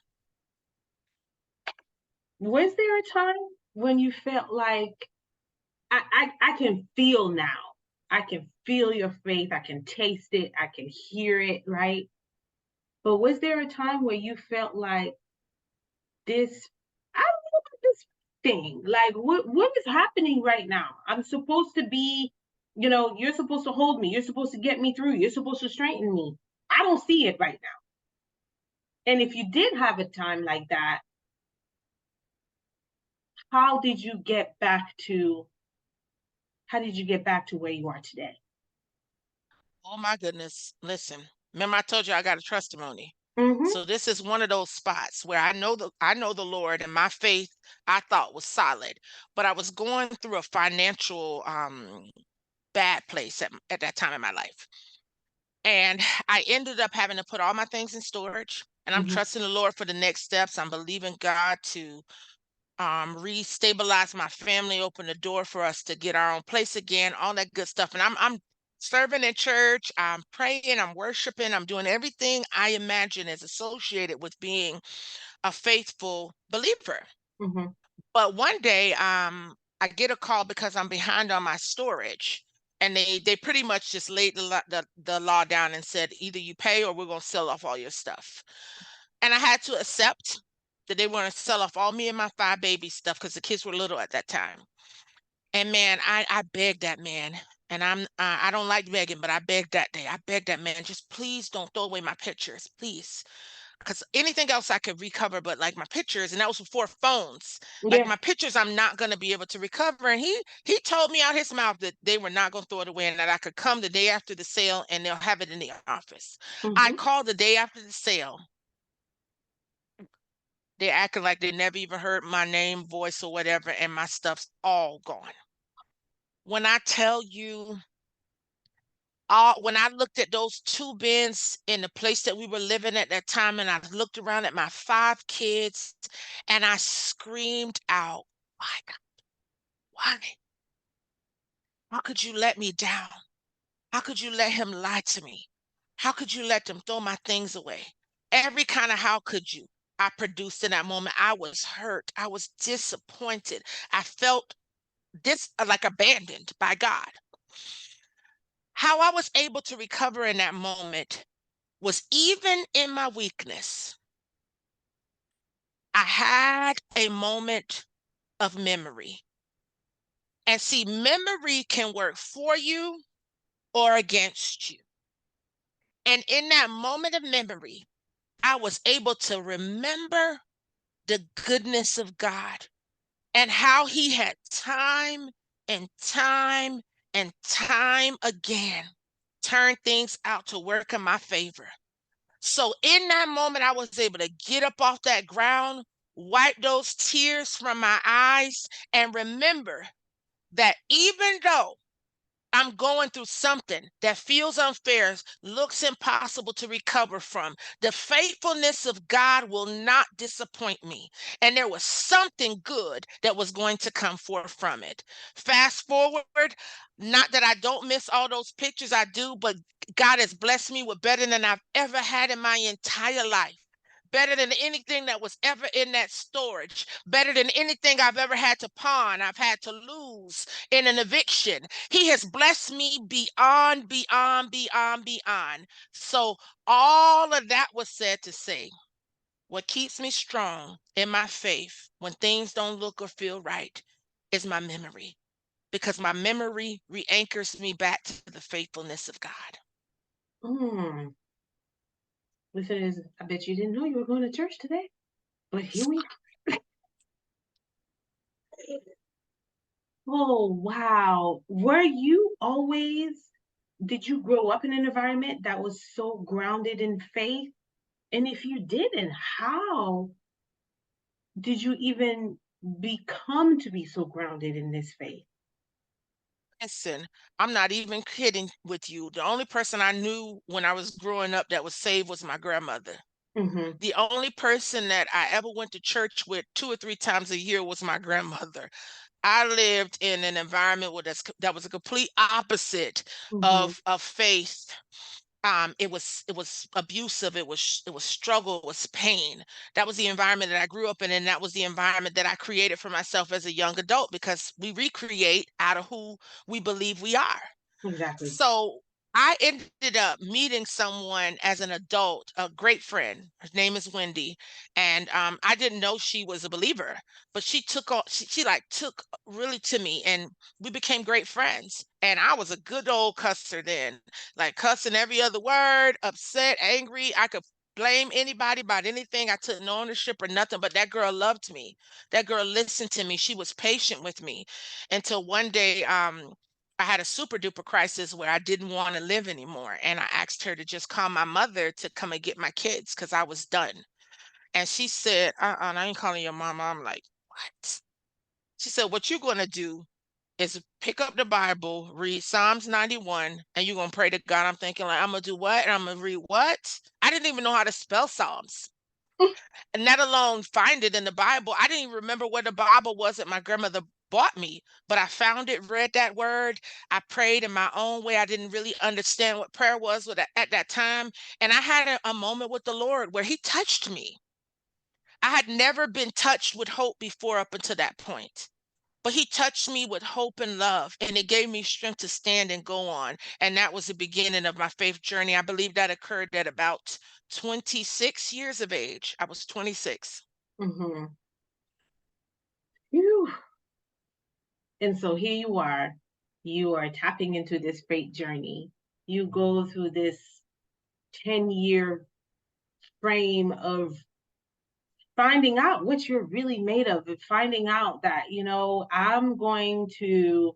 Was there a time when you felt like I can feel now? I can feel your faith. I can taste it. I can hear it, right? But was there a time where you felt like this, I don't know about this thing. Like what is happening right now? I'm supposed to be, you're supposed to hold me. You're supposed to get me through. You're supposed to strengthen me. I don't see it right now. And if you did have a time like that, how did you get back to how did you get back to where you are today? Oh my goodness. Listen, remember I told you I got a testimony. Mm-hmm. So this is one of those spots where I know the Lord, and my faith I thought was solid, but I was going through a financial bad place at that time in my life. And I ended up having to put all my things in storage, and I'm Mm-hmm. trusting the Lord for the next steps. I'm believing God to restabilize my family, open the door for us to get our own place again, all that good stuff. And I'm serving in church, I'm praying, I'm worshiping, I'm doing everything I imagine is associated with being a faithful believer. Mm-hmm. But one day, I get a call because I'm behind on my storage. And they pretty much just laid the law down and said, either you pay or we're gonna sell off all your stuff. And I had to accept that they want to sell off all me and my 5 baby stuff because the kids were little at that time. And man, I begged that man, and I don't like begging, but I begged that day. I begged that man, just please don't throw away my pictures, please, because anything else I could recover, but like my pictures, and that was before phones. Like Yeah. my pictures, I'm not gonna be able to recover. And he told me out his mouth that they were not gonna throw it away, and that I could come the day after the sale, and they'll have it in the office. I Mm-hmm. called the day after the sale. They acting like they never even heard my name, voice, or whatever, and my stuff's all gone. When I tell you, when I looked at those 2 bins in the place that we were living at that time, and I looked around at my 5 kids, and I screamed out, "Why, God? Why? How could you let me down? How could you let him lie to me? How could you let them throw my things away?" Every kind of how could you I produced in that moment. I was hurt. I was disappointed. I felt like abandoned by God. How I was able to recover in that moment was, even in my weakness, I had a moment of memory. And see, memory can work for you or against you. And in that moment of memory, I was able to remember the goodness of God and how he had time and time and time again turned things out to work in my favor. So in that moment, I was able to get up off that ground, wipe those tears from my eyes, and remember that even though I'm going through something that feels unfair, looks impossible to recover from. The faithfulness of God will not disappoint me. And there was something good that was going to come forth from it. Fast forward, not that I don't miss all those pictures, I do, but God has blessed me with better than I've ever had in my entire life. Better than anything that was ever in that storage, better than anything I've ever had to pawn, I've had to lose in an eviction. He has blessed me beyond, beyond, beyond, beyond. So, all of that was said to say, what keeps me strong in my faith when things don't look or feel right is my memory, because my memory re anchors me back to the faithfulness of God. Mm. Listeners, I bet you didn't know you were going to church today, but here we are. Oh, wow. Were you always, did you grow up in an environment that was so grounded in faith? And if you didn't, how did you even become to be so grounded in this faith? Listen, I'm not even kidding with you. The only person I knew when I was growing up that was saved was my grandmother. Mm-hmm. The only person that I ever went to church with 2 or 3 times a year was my grandmother. I lived in an environment that was a complete opposite Mm-hmm. of faith. It was abusive, it was struggle, it was pain. That was the environment that I grew up in, and that was the environment that I created for myself as a young adult, because we recreate out of who we believe we are. Exactly. So I ended up meeting someone as an adult, a great friend. Her name is Wendy, and I didn't know she was a believer, but she took all she like took really to me, and we became great friends. And I was a good old cusser then, like cussing every other word, upset, angry. I could blame anybody about anything. I took no ownership or nothing, but that girl loved me. That girl listened to me. She was patient with me until one day, I had a super duper crisis where I didn't want to live anymore. And I asked her to just call my mother to come and get my kids because I was done. And she said, I ain't calling your mama. I'm like, what? She said, what you're going to do is pick up the Bible, read Psalms 91, and you're going to pray to God. I'm thinking, like, I'm going to do what? And I'm going to read what? I didn't even know how to spell Psalms, and let alone find it in the Bible. I didn't even remember where the Bible was that my grandmother bought me, but I found it, read that word. I prayed in my own way. I didn't really understand what prayer was at that time. And I had a moment with the Lord where He touched me. I had never been touched with hope before up until that point. But He touched me with hope and love, and it gave me strength to stand and go on. And that was the beginning of my faith journey. I believe that occurred at about 26 years of age. I was 26. Mm-hmm. Phew. And so here you are tapping into this faith journey. You go through this 10-year frame of finding out what you're really made of, and finding out that, I'm going to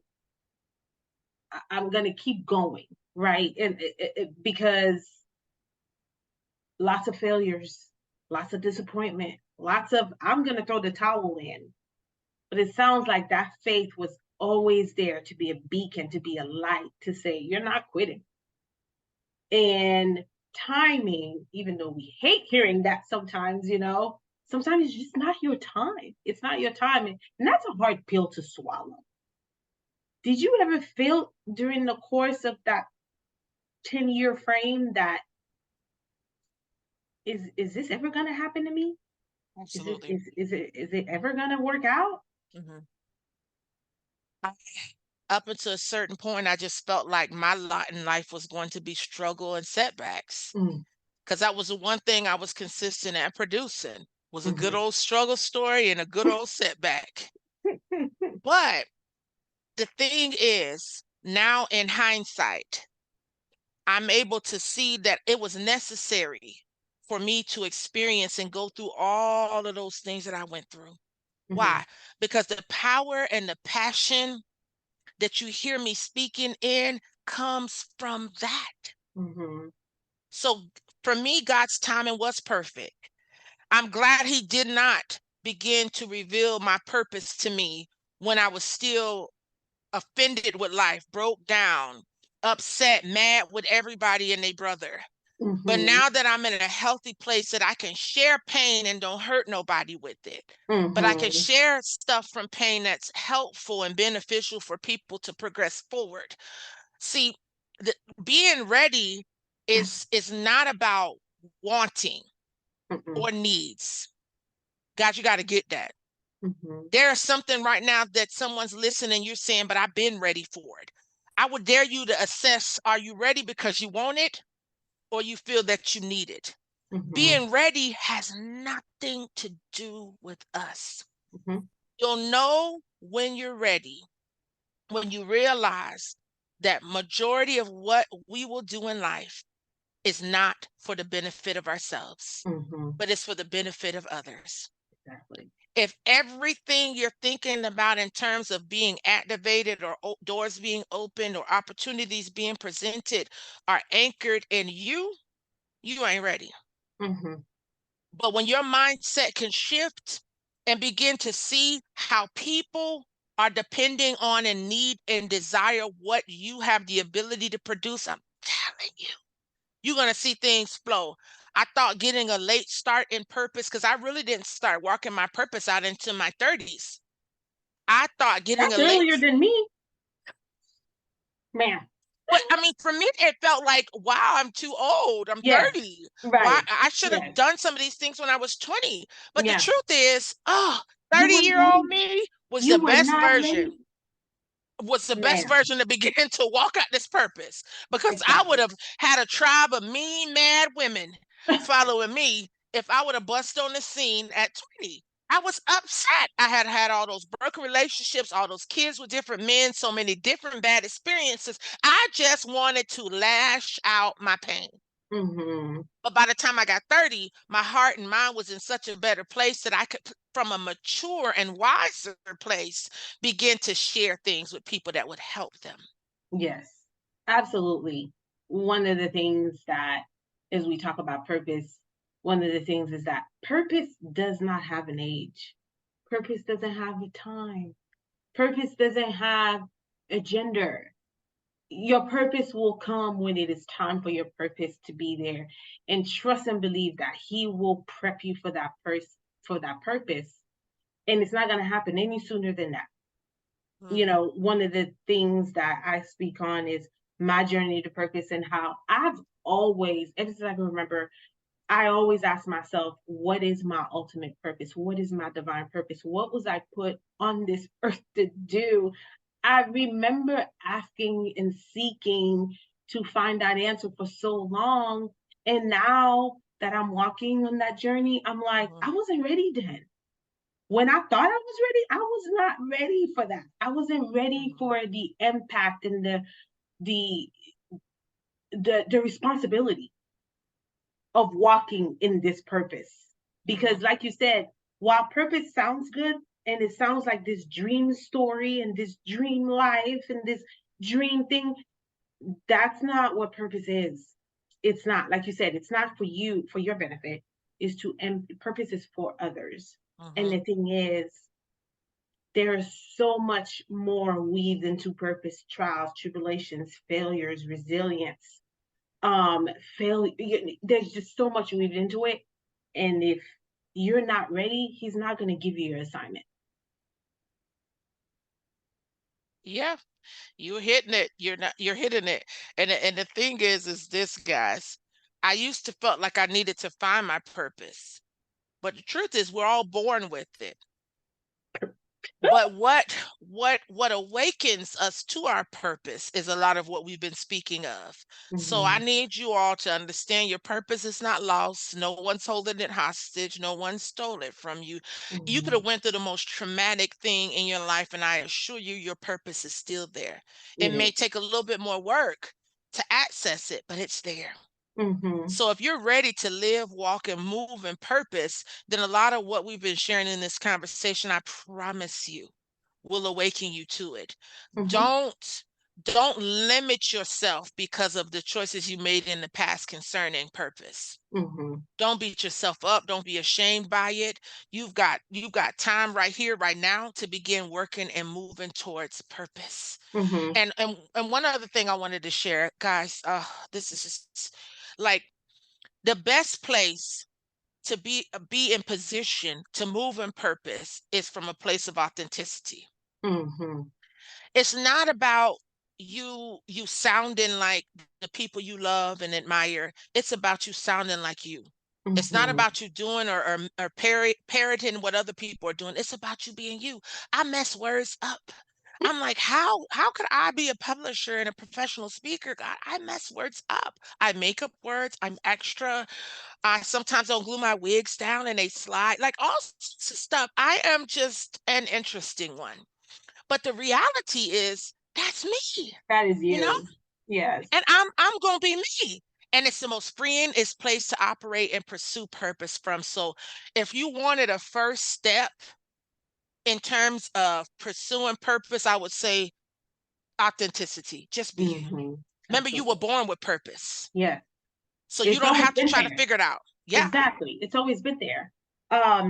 keep going, right? And because lots of failures, lots of disappointment, lots of, I'm going to throw the towel in. But it sounds like that faith was always there to be a beacon, to be a light, to say, you're not quitting. And timing, even though we hate hearing that sometimes, sometimes it's just not your time. It's not your time. And that's a hard pill to swallow. Did you ever feel during the course of that 10-year frame that is this ever gonna happen to me? Is it Absolutely. is it ever gonna work out? Mhm. I, up until a certain point, I just felt like my lot in life was going to be struggle and setbacks, Mm, because that was the one thing I was consistent at producing, was a good mhm. old struggle story and a good old setback. But the thing is, now in hindsight, I'm able to see that it was necessary for me to experience and go through all of those things that I went through. Mhm, Why? Because the power and the passion that you hear me speaking in comes from that. mhm, So for me, God's timing was perfect. I'm glad He did not begin to reveal my purpose to me when I was still offended with life, broke down, upset, mad with everybody and their brother. But Mhm. now that I'm in a healthy place that I can share pain and don't hurt nobody with it, but I can Mhm. share stuff from pain that's helpful and beneficial for people to progress forward. See, the, being ready is not about wanting Mhm. or needs. God, you got to get that. Mhm. There is something right now that someone's listening, you're saying, but I've been ready for it. I would dare you to assess, are you ready because you want it or you feel that you need it? Mhm. Being ready has nothing to do with us. Mhm. You'll know when you're ready, when you realize that majority of what we will do in life is not for the benefit of ourselves, Mhm. but it's for the benefit of others. Exactly. If everything you're thinking about in terms of being activated or doors being opened or opportunities being presented are anchored in you, you ain't ready. Mhm. But when your mindset can shift and begin to see how people are depending on and need and desire what you have the ability to produce, I'm telling you, you're going to see things flow. I thought getting a late start in purpose, because I really didn't start working my purpose out into my 30s. I thought getting That's a late, earlier than me, man. but I mean, for me, it felt like, wow, I'm too old. I'm Yes. 30. Why Right. I should have Yes. done some of these things when I was 20. But the Yeah. truth is, oh, You 30 weren't year old ready. me You were not ready, was the best ma'am. version to begin to walk out this purpose, because I would Exactly. have had a tribe of mean, mad women following me if I would have bust on the scene at 20. I was upset. I had had all those broken relationships, all those kids with different men, so many different bad experiences. I just wanted to lash out my pain. Mhm. But by the time I got 30, my heart and mind was in such a better place that I could, from a mature and wiser place, begin to share things with people that would help them. Yes. Absolutely. One of the things that, as we talk about purpose, one of the things is that purpose does not have an age. Purpose doesn't have a time. Purpose doesn't have a gender. Your purpose will come when it is time for your purpose to be there, and trust and believe that he will prep you for that purpose, and it's not going to happen any sooner than that. Mm-hmm. One of the things that I speak on is my journey to purpose, and how I've always, ever since I can remember, I always ask myself, what is my ultimate purpose? What is my divine purpose? What was I put on this earth to do? I remember asking and seeking to find that answer for so long. And now that I'm walking on that journey, I'm like, Mm-hmm. I wasn't ready then. When I thought I was ready, I was not ready for that. I wasn't ready Mm-hmm. for the impact and the the responsibility of walking in this purpose. Mm-hmm. Because, like you said, while purpose sounds good and it sounds like this dream story and this dream life and this dream thing, that's not what purpose is. It's not, like you said, it's not for you, for your benefit. Is to, and purpose is for others. And Mm-hmm. the thing is, there's so much more weaved into purpose: trials, tribulations, failures, resilience, um failure. There's just so much weaved into it, and if you're not ready, he's not going to give you your assignment. Yeah, you're hitting it. You're hitting it. And the thing is this, guys. I used to felt like I needed to find my purpose. But the truth is we're all born with it. But what awakens us to our purpose is a lot of what we've been speaking of. So I Mm-hmm. need you all to understand your purpose is not lost. No one's holding it hostage. No one stole it from you. You could Mm-hmm. have went through the most traumatic thing in your life, and I assure you your purpose is still there. It It may is. take a little bit more work to access it, but it's there. Mm-hmm. So if you're ready to live, walk, and move in purpose, then a lot of what we've been sharing in this conversation, I promise you, will awaken you to it. Mm-hmm. Don't don't limit yourself because of the choices you made in the past concerning purpose. Mm-hmm. Don't beat yourself up. Don't be ashamed by it. You've got time right here, right now to begin working and moving towards purpose. Mm-hmm. And one other thing I wanted to share, guys, this is just like the best place to be in position to move in purpose is from a place of authenticity. Mm-hmm. It's not about you sounding like the people you love and admire. It's about you sounding like you. It's not Mm-hmm. about you doing or parroting what other people are doing. It's about you being you. I mess words up. I'm like, how could I be a publisher and a professional speaker? God, I mess words up. I make up words. I'm extra. I sometimes don't glue my wigs down and they slide. Like all sorts of stuff. I am just an interesting one. But the reality is that's me, That is you know? you. Yes. And I'm gonna be me. And it's the most freeing it's place to operate and pursue purpose from. So if you wanted a first step in terms of pursuing purpose, I would say authenticity. Just be you. Mm-hmm. Remember, you were Absolutely. born with purpose. Yes. So you It's don't always have to been try to there. figure it out. Yeah. Exactly. It's always been there. Yeah.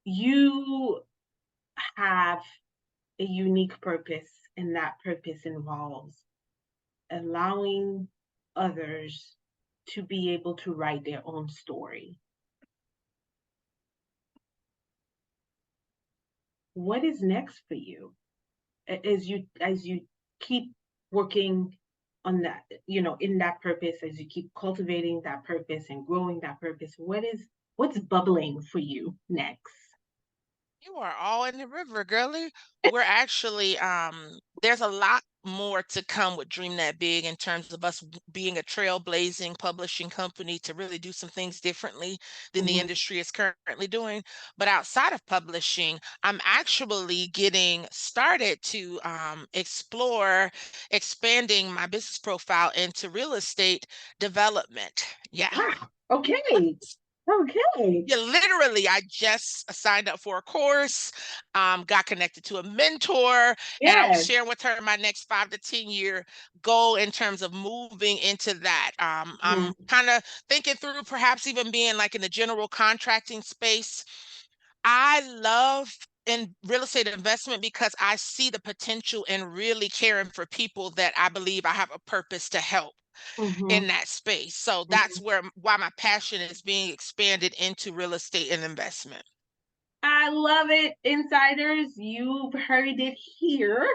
You have a unique purpose, and that purpose involves allowing others to be able to write their own story. What is next for you as you keep working on that, in that purpose, as you keep cultivating that purpose and growing that purpose? What's bubbling for you next? You are all in the river, girly. We're actually there's a lot more to come with Dream That Big in terms of us being a trailblazing publishing company to really do some things differently than the Mm-hmm. industry is currently doing. But outside of publishing, I'm actually getting started to explore expanding my business profile into real estate development. Yeah. Wow. Okay. Okay. Yeah, literally, I just signed up for a course, got connected to a mentor, and I'm Yes. sharing with her my next 5 to 10 year goal in terms of moving into that. I'm Mm-hmm. kind of thinking through perhaps even being like in the general contracting space. I love in real estate investment because I see the potential in really caring for people that I believe I have a purpose to help Mm-hmm. in that space. So Mm-hmm. that's why my passion is being expanded into real estate and investment. I love it, insiders. You've heard it here.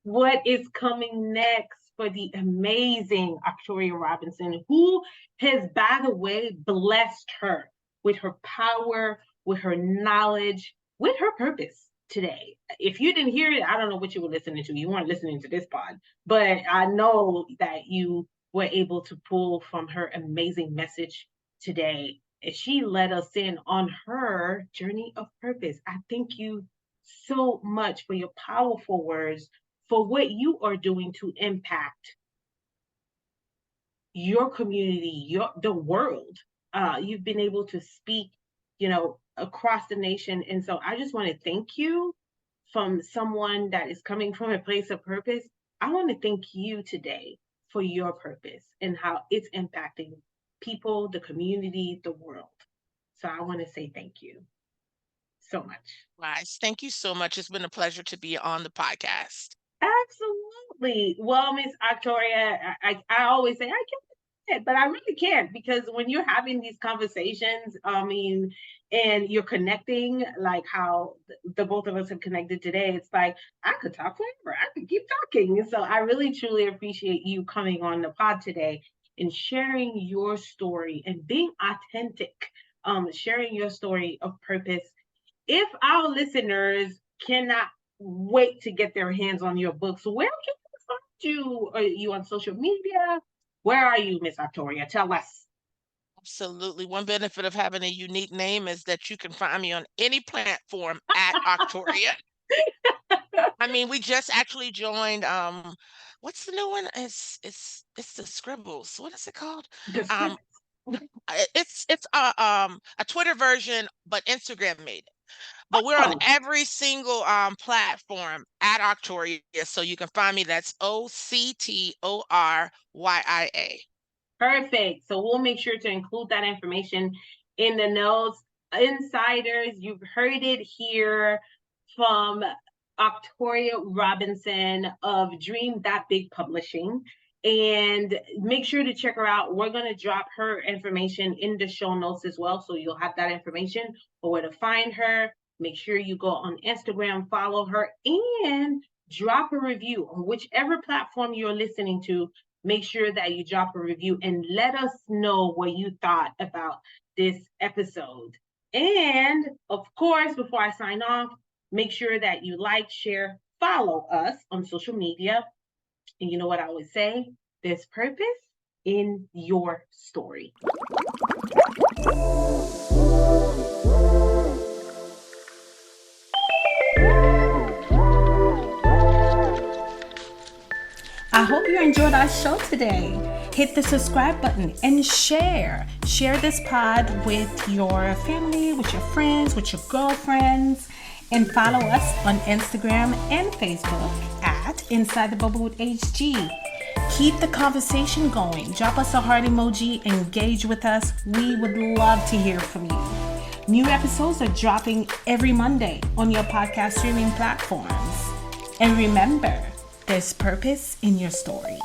What is coming next for the amazing Victoria Robinson, who has, by the way, blessed her with her power, with her knowledge, with her purpose today? If you didn't hear it, I don't know what you were listening to. You weren't listening to this pod, but I know that you were able to pull from her amazing message today. And she led us in on her journey of purpose. I thank you so much for your powerful words, for what you are doing to impact your community, the world. You've been able to speak, across the nation. And so I just want to thank you from someone that is coming from a place of purpose. I want to thank you today for your purpose and how it's impacting people, the community, the world. So I want to say thank you so much. Guys, thank you so much. It's been a pleasure to be on the podcast. Absolutely. Well, Miss Victoria, I always say I can't, but I really can't, because when you're having these conversations, I mean, and you're connecting like how the both of us have connected today, it's like I could talk forever. I could keep talking. And so I really truly appreciate you coming on the pod today and sharing your story and being authentic, sharing your story of purpose. If our listeners cannot wait to get their hands on your books, where can they find you? Are you on social media? Where are you, Miss Victoria? Tell us. Absolutely. One benefit of having a unique name is that you can find me on any platform at Octoria. I mean, we just actually joined what's the new one? It's the Scribbles. What is it called? The Um script. it's a Twitter version, but Instagram made it. But we're on Oh, every single platform at Octoria. So you can find me. That's OCTORYIA. perfect. So we'll make sure to include that information in the notes. Insiders, you've heard it here from Octoria Robinson of Dream That Big Publishing. And make sure to check her out. We're going to drop her information in the show notes as well. So you'll have that information for where to find her. Make sure you go on Instagram, follow her, and drop a review on whichever platform you're listening to. Make sure that you drop a review and let us know what you thought about this episode. And of course, before I sign off, make sure that you like, share, follow us on social media. And you know what I always say? There's purpose in your story. I hope you enjoyed our show today. Hit the subscribe button and share. Share this pod with your family, with your friends, with your girlfriends, and follow us on Instagram and Facebook at Inside the Bubble with HG. Keep the conversation going. Drop us a heart emoji, engage with us. We would love to hear from you. New episodes are dropping every Monday on your podcast streaming platforms. And remember, there's purpose in your story.